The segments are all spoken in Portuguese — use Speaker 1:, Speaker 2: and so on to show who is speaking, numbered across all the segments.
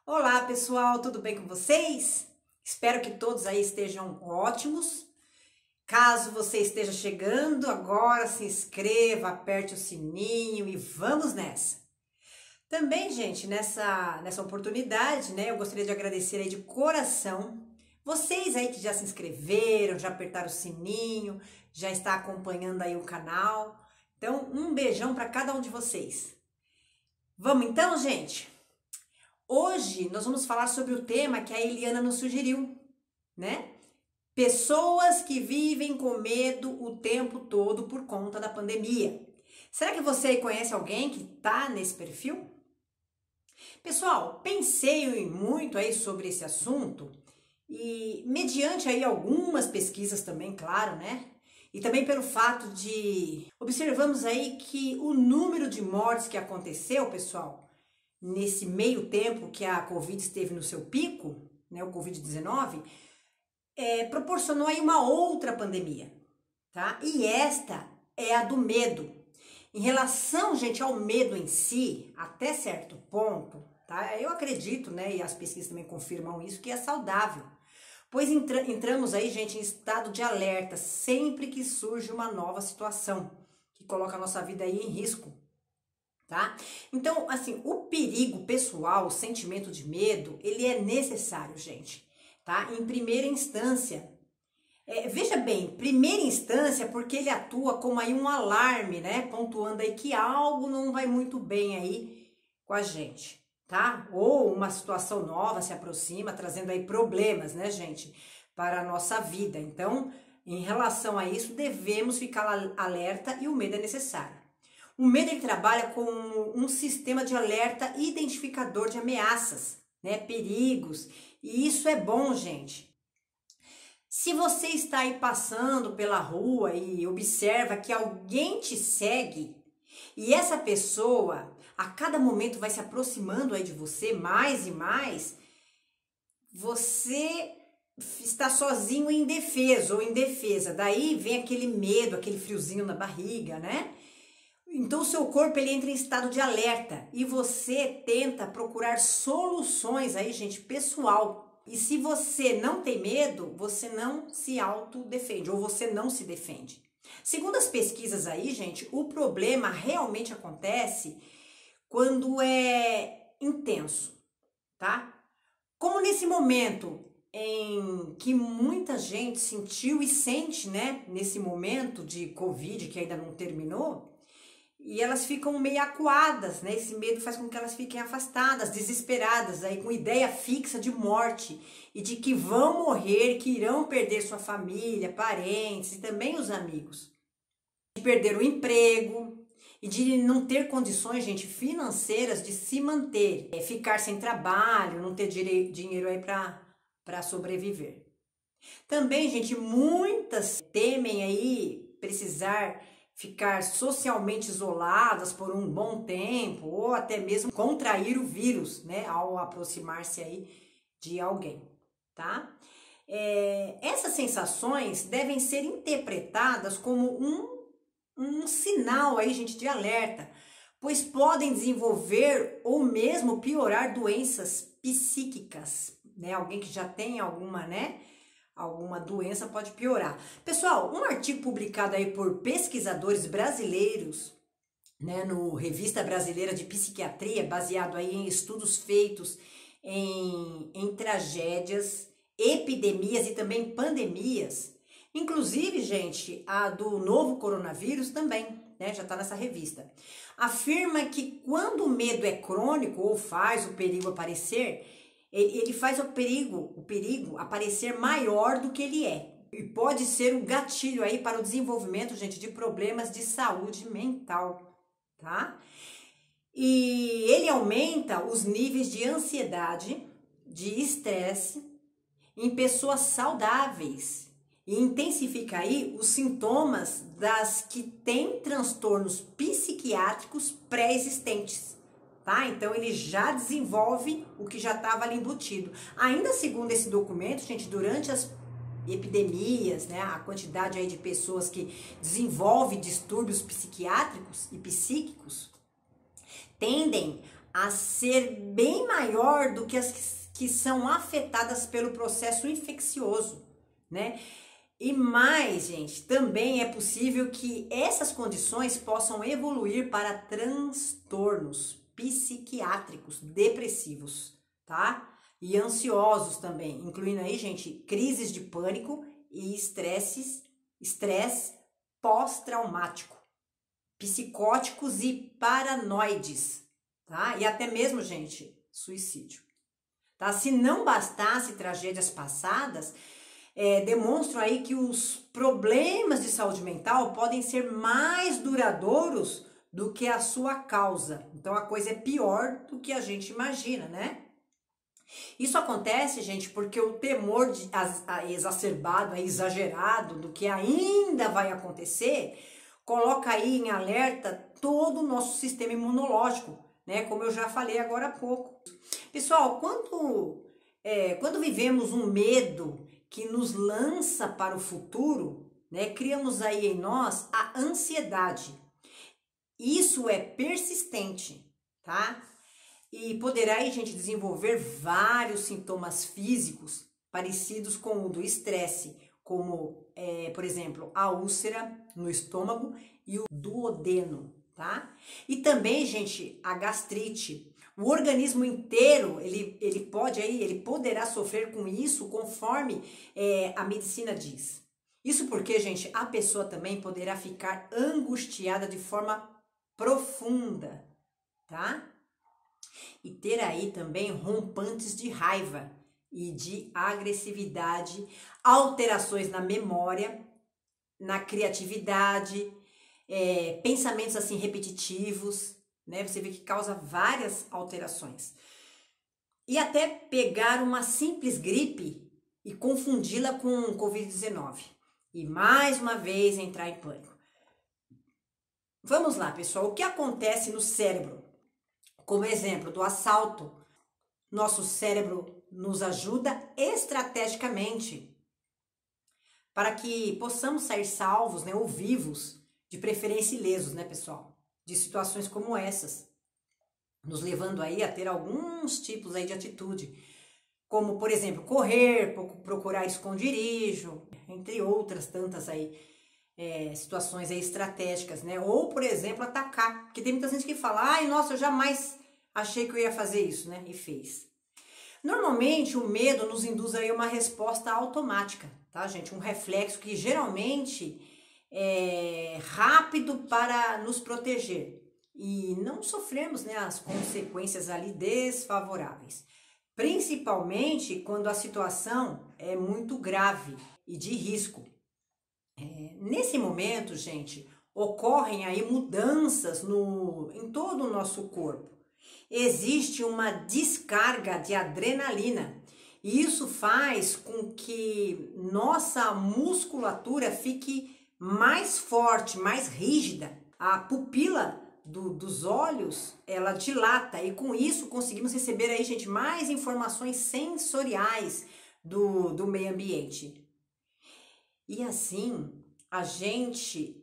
Speaker 1: Olá pessoal, tudo bem com vocês? Espero que todos aí estejam ótimos. Caso você esteja chegando agora, se inscreva, aperte o sininho e vamos nessa. Também, gente, nessa oportunidade, né, eu gostaria de agradecer aí de coração vocês aí que já se inscreveram, já apertaram o sininho, já está acompanhando aí o canal. Então, um beijão para cada um de vocês. Vamos então, gente? Hoje nós vamos falar sobre o tema que a Eliana nos sugeriu, né? Pessoas que vivem com medo o tempo todo por conta da pandemia. Será que você conhece alguém que tá nesse perfil? Pessoal, pensei muito aí sobre esse assunto e mediante aí algumas pesquisas também, claro, né? E também pelo fato de observamos aí que o número de mortes que aconteceu, pessoal, nesse meio tempo que a Covid esteve no seu pico, né, o Covid-19, proporcionou aí uma outra pandemia, tá? E esta é a do medo. Em relação, gente, ao medo em si, até certo ponto, tá? Eu acredito, né, e as pesquisas também confirmam isso, que é saudável. Pois entramos aí, gente, em estado de alerta sempre que surge uma nova situação que coloca a nossa vida aí em risco. Tá? Então, assim, o perigo pessoal, o sentimento de medo, ele é necessário, gente, tá? Em primeira instância. Veja bem, primeira instância porque ele atua como aí um alarme, né? Pontuando aí que algo não vai muito bem aí com a gente, tá? Ou uma situação nova se aproxima, trazendo aí problemas, né, gente, para a nossa vida. Então, em relação a isso, devemos ficar alerta e o medo é necessário. O medo ele trabalha como um sistema de alerta identificador de ameaças, né, perigos, e isso é bom, gente. Se você está aí passando pela rua e observa que alguém te segue e essa pessoa a cada momento vai se aproximando aí de você mais e mais, você está sozinho e indefeso ou indefesa. Daí vem aquele medo, aquele friozinho na barriga, né? Então o seu corpo ele entra em estado de alerta e você tenta procurar soluções aí, gente, pessoal. E se você não tem medo, você não se autodefende ou você não se defende. Segundo as pesquisas aí, gente, o problema realmente acontece quando é intenso, tá? Como nesse momento em que muita gente sentiu e sente, né, nesse momento de Covid que ainda não terminou, e elas ficam meio acuadas, né? Esse medo faz com que elas fiquem afastadas, desesperadas, aí com ideia fixa de morte e de que vão morrer, que irão perder sua família, parentes e também os amigos. De perder o emprego e de não ter condições, gente, financeiras de se manter, ficar sem trabalho, não ter dinheiro aí para sobreviver. Também, gente, muitas temem aí precisar ficar socialmente isoladas por um bom tempo ou até mesmo contrair o vírus, né, ao aproximar-se aí de alguém, tá? Essas sensações devem ser interpretadas como um sinal aí, gente, de alerta, pois podem desenvolver ou mesmo piorar doenças psíquicas, né? Alguém que já tem alguma, né? Alguma doença pode piorar. Pessoal, um artigo publicado aí por pesquisadores brasileiros, né, no Revista Brasileira de Psiquiatria, baseado aí em estudos feitos em tragédias, epidemias e também pandemias, inclusive, gente, a do novo coronavírus também, né, já está nessa revista, afirma que quando o medo é crônico ou faz o perigo aparecer, ele faz o perigo aparecer maior do que ele é. E pode ser um gatilho aí para o desenvolvimento, gente, de problemas de saúde mental, tá? E ele aumenta os níveis de ansiedade, de estresse em pessoas saudáveis e intensifica aí os sintomas das que têm transtornos psiquiátricos pré-existentes. Tá? Então ele já desenvolve o que já estava ali embutido. Ainda segundo esse documento, gente, durante as epidemias, né, a quantidade aí de pessoas que desenvolvem distúrbios psiquiátricos e psíquicos tendem a ser bem maior do que as que são afetadas pelo processo infeccioso, né? E mais, gente, também é possível que essas condições possam evoluir para transtornos psiquiátricos, depressivos, tá? E ansiosos também, incluindo aí, gente, crises de pânico e estresse pós-traumático, psicóticos e paranoides, tá? E até mesmo, gente, suicídio, tá? Se não bastasse tragédias passadas, demonstram aí que os problemas de saúde mental podem ser mais duradouros do que a sua causa. Então a coisa é pior do que a gente imagina, né? Isso acontece, gente, porque o temor exacerbado, exagerado do que ainda vai acontecer, coloca aí em alerta todo o nosso sistema imunológico, né? Como eu já falei agora há pouco. Pessoal, quando vivemos um medo que nos lança para o futuro, né, criamos aí em nós a ansiedade. Isso é persistente, tá? E poderá aí, gente, desenvolver vários sintomas físicos parecidos com o do estresse, como, por exemplo, a úlcera no estômago e o duodeno, tá? E também, gente, a gastrite. O organismo inteiro, ele poderá sofrer com isso conforme a medicina diz. Isso porque, gente, a pessoa também poderá ficar angustiada de forma profunda, tá? E ter aí também rompantes de raiva e de agressividade, alterações na memória, na criatividade, pensamentos assim repetitivos, né? Você vê que causa várias alterações. E até pegar uma simples gripe e confundi-la com Covid-19. E mais uma vez entrar em pânico. Vamos lá, pessoal. O que acontece no cérebro? Como exemplo do assalto, nosso cérebro nos ajuda estrategicamente para que possamos sair salvos, né, ou vivos, de preferência ilesos, né, pessoal? De situações como essas, nos levando aí a ter alguns tipos aí de atitude, como, por exemplo, correr, procurar esconderijo, entre outras tantas aí situações aí estratégicas, né? Ou, por exemplo, atacar, porque tem muita gente que fala, ai, nossa, eu jamais achei que eu ia fazer isso, né? E fez. Normalmente, o medo nos induz aí uma resposta automática, tá, gente? Um reflexo que geralmente é rápido para nos proteger e não sofremos, né, as consequências ali desfavoráveis. Principalmente quando a situação é muito grave e de risco. Nesse momento, gente, ocorrem aí mudanças em todo o nosso corpo. Existe uma descarga de adrenalina e isso faz com que nossa musculatura fique mais forte, mais rígida. A pupila dos olhos, ela dilata e com isso conseguimos receber aí, gente, mais informações sensoriais do meio ambiente. E assim, a gente,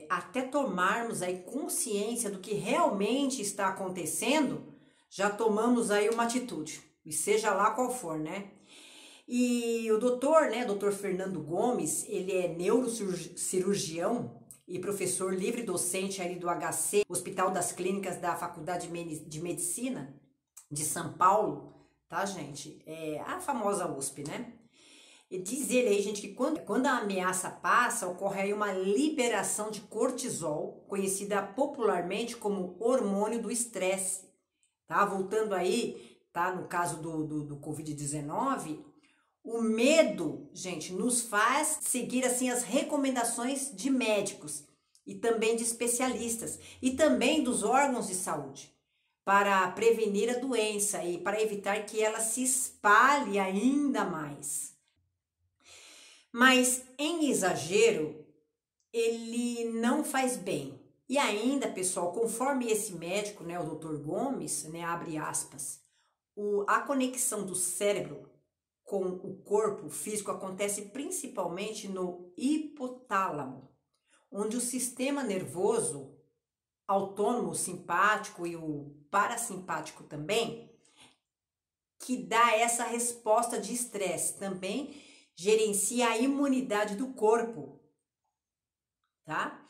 Speaker 1: até tomarmos aí consciência do que realmente está acontecendo, já tomamos aí uma atitude, e seja lá qual for, né? E o doutor Fernando Gomes, ele é neurocirurgião e professor livre docente ali do HC, Hospital das Clínicas da Faculdade de Medicina de São Paulo, tá, gente? É a famosa USP, né? E diz ele aí, gente, que quando a ameaça passa, ocorre aí uma liberação de cortisol, conhecida popularmente como hormônio do estresse, tá? Voltando aí, tá? No caso do Covid-19, o medo, gente, nos faz seguir, assim, as recomendações de médicos e também de especialistas e também dos órgãos de saúde para prevenir a doença e para evitar que ela se espalhe ainda mais. Mas em exagero, ele não faz bem. E ainda, pessoal, conforme esse médico, né, o Dr. Gomes, né, abre aspas, a conexão do cérebro com o corpo físico acontece principalmente no hipotálamo, onde o sistema nervoso autônomo, simpático e o parasimpático também, que dá essa resposta de estresse, também gerencia a imunidade do corpo, tá?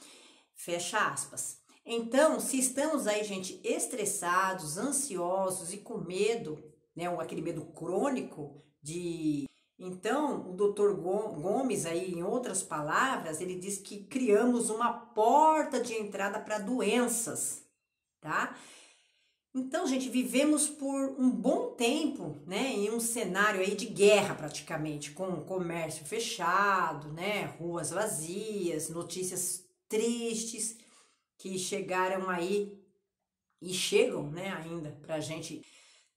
Speaker 1: Fecha aspas. Então, se estamos aí, gente, estressados, ansiosos e com medo, né, aquele medo crônico de... Então, o Dr. Gomes aí, em outras palavras, ele diz que criamos uma porta de entrada para doenças, tá? Então, gente, vivemos por um bom tempo, né, em um cenário aí de guerra praticamente, com o comércio fechado, né, ruas vazias, notícias tristes que chegaram aí e chegam, né, ainda pra gente,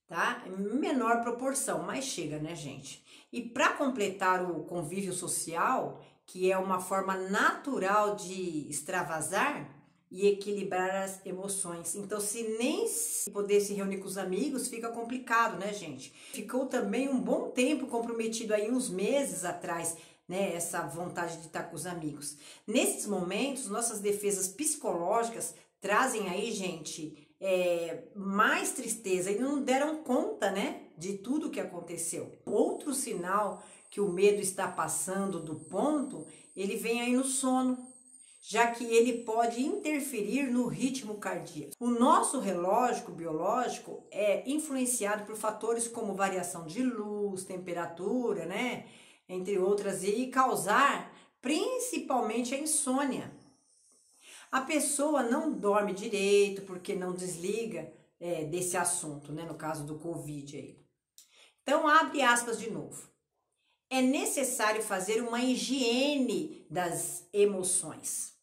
Speaker 1: tá? Em menor proporção, mas chega, né, gente? E para completar o convívio social, que é uma forma natural de extravasar e equilibrar as emoções. Então, se nem se poder se reunir com os amigos, fica complicado, né, gente? Ficou também um bom tempo comprometido aí, uns meses atrás, né, essa vontade de estar com os amigos. Nesses momentos, nossas defesas psicológicas trazem aí, gente, mais tristeza e não deram conta, né, de tudo que aconteceu. Outro sinal que o medo está passando do ponto, ele vem aí no sono, já que ele pode interferir no ritmo cardíaco. O nosso relógio biológico é influenciado por fatores como variação de luz, temperatura, né, entre outras, e causar principalmente a insônia. A pessoa não dorme direito porque não desliga desse assunto, né, no caso do Covid aí. Então, abre aspas de novo. É necessário fazer uma higiene das emoções,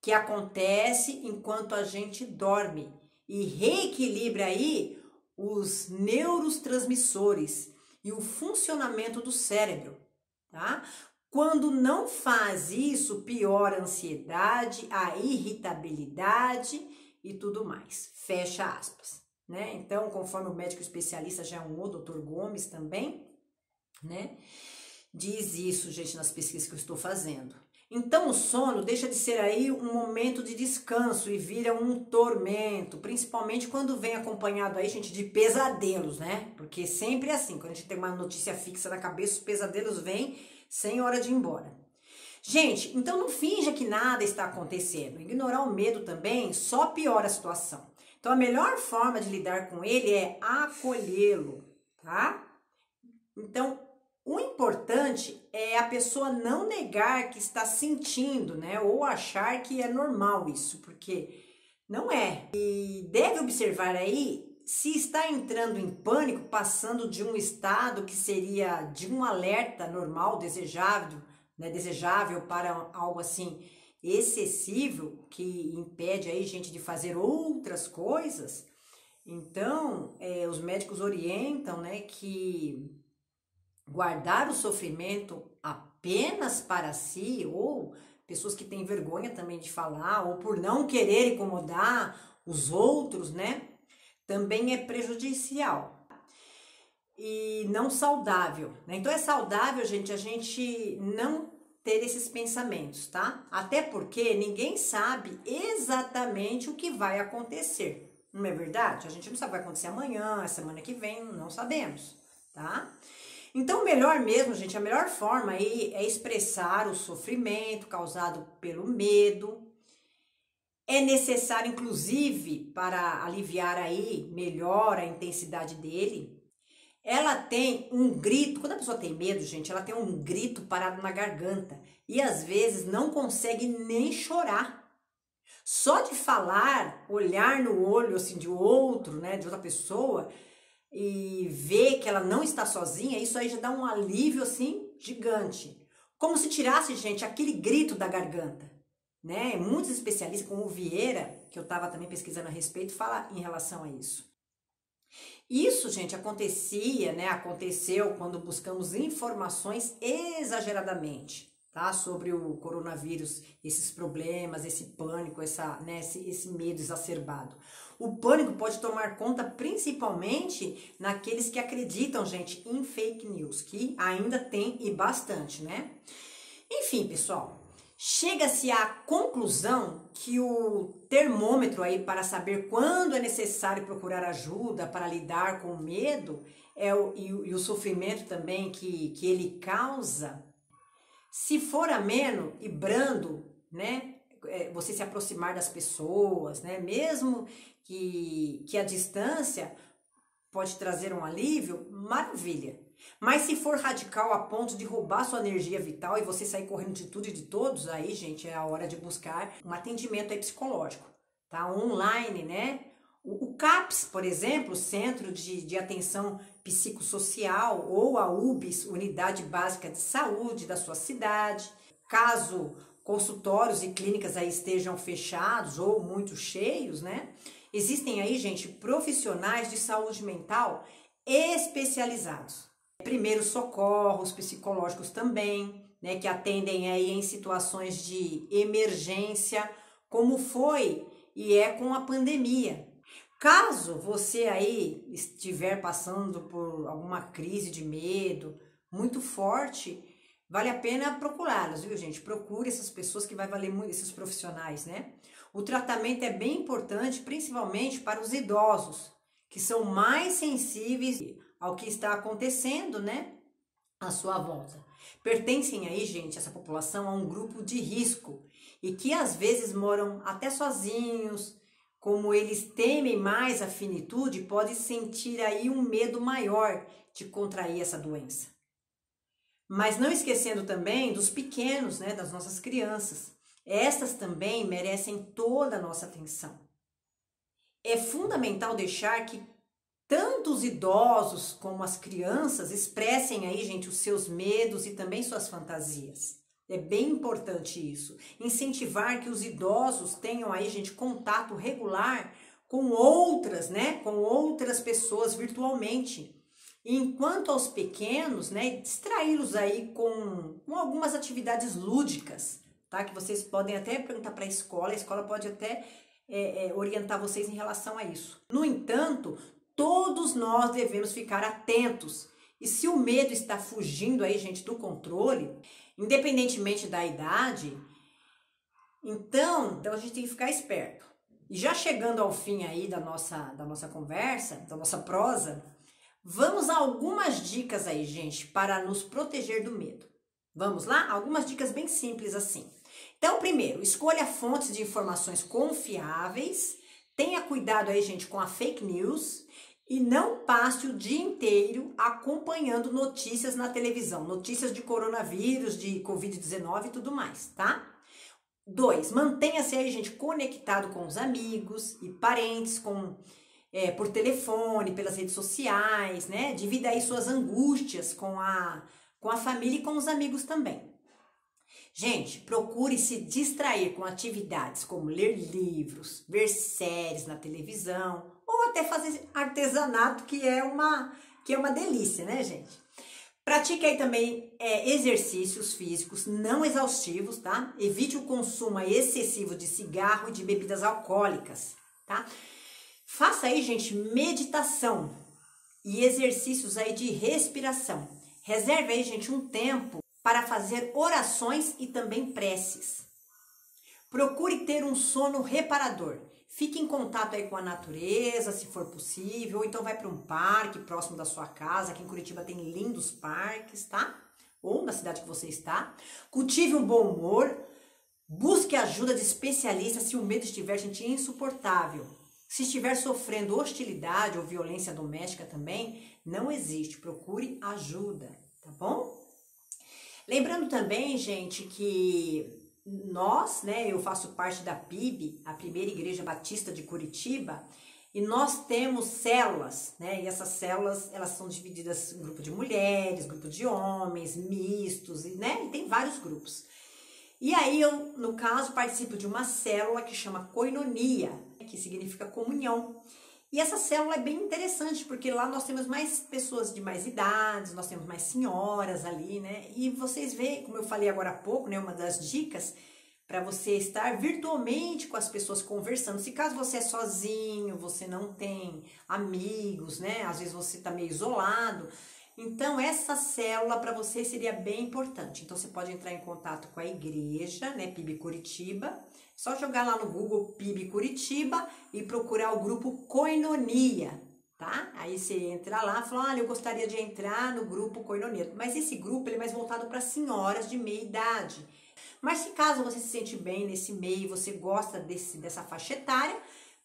Speaker 1: que acontece enquanto a gente dorme, e reequilibra aí os neurotransmissores e o funcionamento do cérebro, tá? Quando não faz isso, piora a ansiedade, a irritabilidade e tudo mais. Fecha aspas, né? Então, conforme o médico especialista já é o Dr. Gomes também, né? Diz isso, gente, nas pesquisas que eu estou fazendo. Então, o sono deixa de ser aí um momento de descanso e vira um tormento, principalmente quando vem acompanhado aí, gente, de pesadelos, né? Porque sempre é assim, quando a gente tem uma notícia fixa na cabeça, os pesadelos vêm sem hora de ir embora. Gente, então não finja que nada está acontecendo. Ignorar o medo também só piora a situação. Então, a melhor forma de lidar com ele é acolhê-lo, tá? Então, o importante é a pessoa não negar que está sentindo, né? Ou achar que é normal isso, porque não é. E deve observar aí se está entrando em pânico, passando de um estado que seria de um alerta normal, desejável, né? Desejável para algo assim excessivo, que impede aí gente de fazer outras coisas. Então, os médicos orientam, né, que guardar o sofrimento apenas para si, ou pessoas que têm vergonha também de falar, ou por não querer incomodar os outros, né, também é prejudicial e não saudável, né? Então é saudável, gente, a gente não ter esses pensamentos, tá? Até porque ninguém sabe exatamente o que vai acontecer, não é verdade? A gente não sabe o que vai acontecer amanhã, a semana que vem, não sabemos, tá? Então, o melhor mesmo, gente, a melhor forma aí é expressar o sofrimento causado pelo medo. É necessário, inclusive, para aliviar aí melhor a intensidade dele. Ela tem um grito, quando a pessoa tem medo, gente, ela tem um grito parado na garganta e às vezes não consegue nem chorar. Só de falar, olhar no olho assim de outro, né, de outra pessoa, e ver que ela não está sozinha, isso aí já dá um alívio assim gigante. Como se tirasse, gente, aquele grito da garganta, né? Muitos especialistas, como o Vieira, que eu estava também pesquisando a respeito, fala em relação a isso. Isso, gente, acontecia, né? Aconteceu quando buscamos informações exageradamente, tá? Sobre o coronavírus, esses problemas, esse pânico, esse medo exacerbado. O pânico pode tomar conta principalmente naqueles que acreditam, gente, em fake news, que ainda tem e bastante, né? Enfim, pessoal, Chega-se à conclusão que o termômetro aí para saber quando é necessário procurar ajuda para lidar com o medo e o sofrimento também que ele causa, se for ameno e brando, né, você se aproximar das pessoas, né, mesmo que a distância pode trazer um alívio, maravilha. Mas se for radical a ponto de roubar sua energia vital e você sair correndo de tudo e de todos, aí, gente, é a hora de buscar um atendimento aí psicológico, tá? Online, né? O CAPS, por exemplo, Centro de Atenção Psicossocial, ou a UBS, Unidade Básica de Saúde da sua cidade. Caso consultórios e clínicas aí estejam fechados ou muito cheios, né? Existem aí, gente, profissionais de saúde mental especializados. Primeiros socorros psicológicos também, né, que atendem aí em situações de emergência, como foi e é com a pandemia. Caso você aí estiver passando por alguma crise de medo muito forte, vale a pena procurá-los, viu, gente? Procure essas pessoas que vai valer muito, esses profissionais, né? O tratamento é bem importante, principalmente para os idosos, que são mais sensíveis ao que está acontecendo, né, à sua volta. Pertencem aí, gente, essa população a um grupo de risco e que às vezes moram até sozinhos. Como eles temem mais a finitude, pode sentir aí um medo maior de contrair essa doença. Mas não esquecendo também dos pequenos, né, das nossas crianças. Estas também merecem toda a nossa atenção. É fundamental deixar que tanto os idosos como as crianças expressem aí, gente, os seus medos e também suas fantasias. É bem importante isso. Incentivar que os idosos tenham aí, gente, contato regular com outras, né, com outras pessoas virtualmente. Enquanto aos pequenos, né, distraí-los aí com algumas atividades lúdicas, tá? Que vocês podem até perguntar para a escola pode até orientar vocês em relação a isso. No entanto, todos nós devemos ficar atentos. E se o medo está fugindo aí, gente, do controle, independentemente da idade, então a gente tem que ficar esperto. E já chegando ao fim aí da nossa conversa, da nossa prosa, vamos a algumas dicas aí, gente, para nos proteger do medo. Vamos lá? Algumas dicas bem simples assim. Então, primeiro, escolha fontes de informações confiáveis, tenha cuidado aí, gente, com a fake news e não passe o dia inteiro acompanhando notícias na televisão, notícias de coronavírus, de Covid-19 e tudo mais, tá? 2, mantenha-se aí, gente, conectado com os amigos e parentes, por telefone, pelas redes sociais, né? Divida aí suas angústias com a família e com os amigos também. Gente, procure se distrair com atividades como ler livros, ver séries na televisão ou até fazer artesanato, que é uma delícia, né, gente? Pratique aí também exercícios físicos não exaustivos, tá? Evite o consumo excessivo de cigarro e de bebidas alcoólicas, tá? Faça aí, gente, meditação e exercícios aí de respiração. Reserve aí, gente, um tempo para fazer orações e também preces. Procure ter um sono reparador. Fique em contato aí com a natureza, se for possível, ou então vai para um parque próximo da sua casa. Aqui em Curitiba tem lindos parques, tá? Ou na cidade que você está. Cultive um bom humor. Busque ajuda de especialistas se o medo estiver, gente, insuportável. Se estiver sofrendo hostilidade ou violência doméstica também, não existe. Procure ajuda, tá bom? Lembrando também, gente, que nós, né, eu faço parte da PIB, a Primeira Igreja Batista de Curitiba, e nós temos células, né, e essas células, elas são divididas em grupo de mulheres, grupo de homens, mistos, né, e tem vários grupos. E aí eu, no caso, participo de uma célula que chama Koinonia, que significa comunhão. E essa célula é bem interessante, porque lá nós temos mais pessoas de mais idades, nós temos mais senhoras ali, né? E vocês veem, como eu falei agora há pouco, né? Uma das dicas para você estar virtualmente com as pessoas conversando. Se caso você é sozinho, você não tem amigos, né? Às vezes você tá meio isolado. Então, essa célula para você seria bem importante. Então, você pode entrar em contato com a igreja, né, PIB Curitiba. Só jogar lá no Google PIB Curitiba e procurar o grupo Koinonia, tá? Aí você entra lá e fala, olha, eu gostaria de entrar no grupo Koinonia. Mas esse grupo ele é mais voltado para senhoras de meia idade. Mas se caso você se sente bem nesse meio, você gosta dessa faixa etária,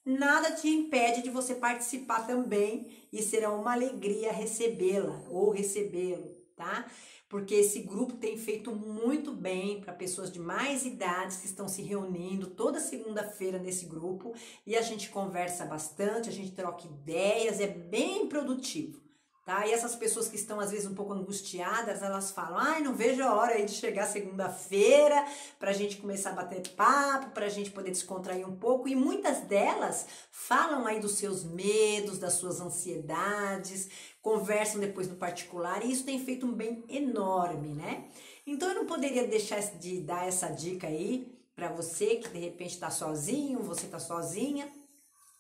Speaker 1: nada te impede de você participar também e será uma alegria recebê-la ou recebê-lo, tá? Porque esse grupo tem feito muito bem para pessoas de mais idades que estão se reunindo toda segunda-feira nesse grupo e a gente conversa bastante, a gente troca ideias, é bem produtivo. Tá? E essas pessoas que estão às vezes um pouco angustiadas, elas falam, ai, não vejo a hora aí de chegar segunda-feira para a gente começar a bater papo, para a gente poder descontrair um pouco. E muitas delas falam aí dos seus medos, das suas ansiedades, conversam depois no particular e isso tem feito um bem enorme, né? Então eu não poderia deixar de dar essa dica aí para você que de repente está sozinho, você está sozinha.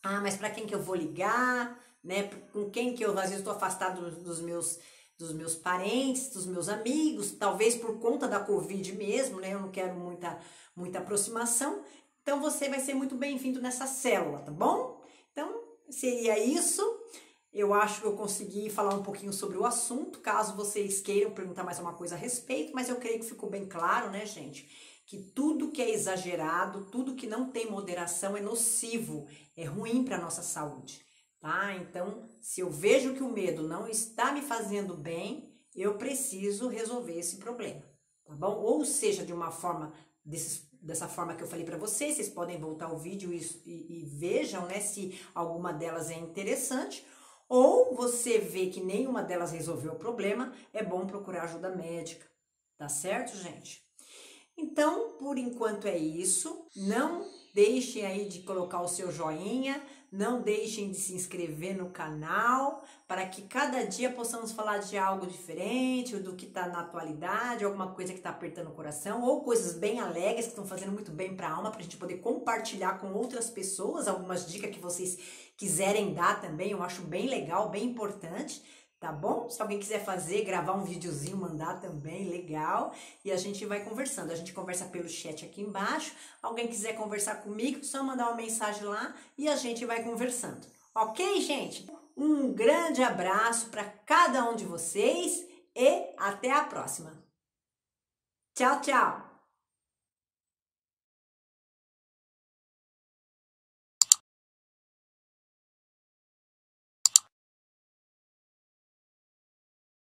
Speaker 1: Ah, mas para quem que eu vou ligar? Né? Com quem que eu às vezes estou afastado dos meus parentes, dos meus amigos, talvez por conta da Covid mesmo, né? Eu não quero muita aproximação. Então você vai ser muito bem-vindo nessa célula, tá bom? Então seria isso. Eu acho que eu consegui falar um pouquinho sobre o assunto, caso vocês queiram perguntar mais uma coisa a respeito, mas eu creio que ficou bem claro, né, gente? Que tudo que é exagerado, tudo que não tem moderação é nocivo, é ruim para a nossa saúde. Tá? Então, se eu vejo que o medo não está me fazendo bem, eu preciso resolver esse problema, tá bom? Ou seja, de uma forma, dessa forma que eu falei para vocês podem voltar ao vídeo e vejam, né, se alguma delas é interessante, ou você vê que nenhuma delas resolveu o problema, é bom procurar ajuda médica, tá certo, gente? Então, por enquanto é isso, não deixem aí de colocar o seu joinha, não deixem de se inscrever no canal, para que cada dia possamos falar de algo diferente, ou do que está na atualidade, alguma coisa que está apertando o coração, ou coisas bem alegres que estão fazendo muito bem para a alma, para a gente poder compartilhar com outras pessoas, algumas dicas que vocês quiserem dar também, eu acho bem legal, bem importante. Tá bom? Se alguém quiser fazer, gravar um videozinho, mandar também, legal. E a gente vai conversando. A gente conversa pelo chat aqui embaixo. Alguém quiser conversar comigo, só mandar uma mensagem lá e a gente vai conversando. Ok, gente? Um grande abraço para cada um de vocês e até a próxima. Tchau, tchau!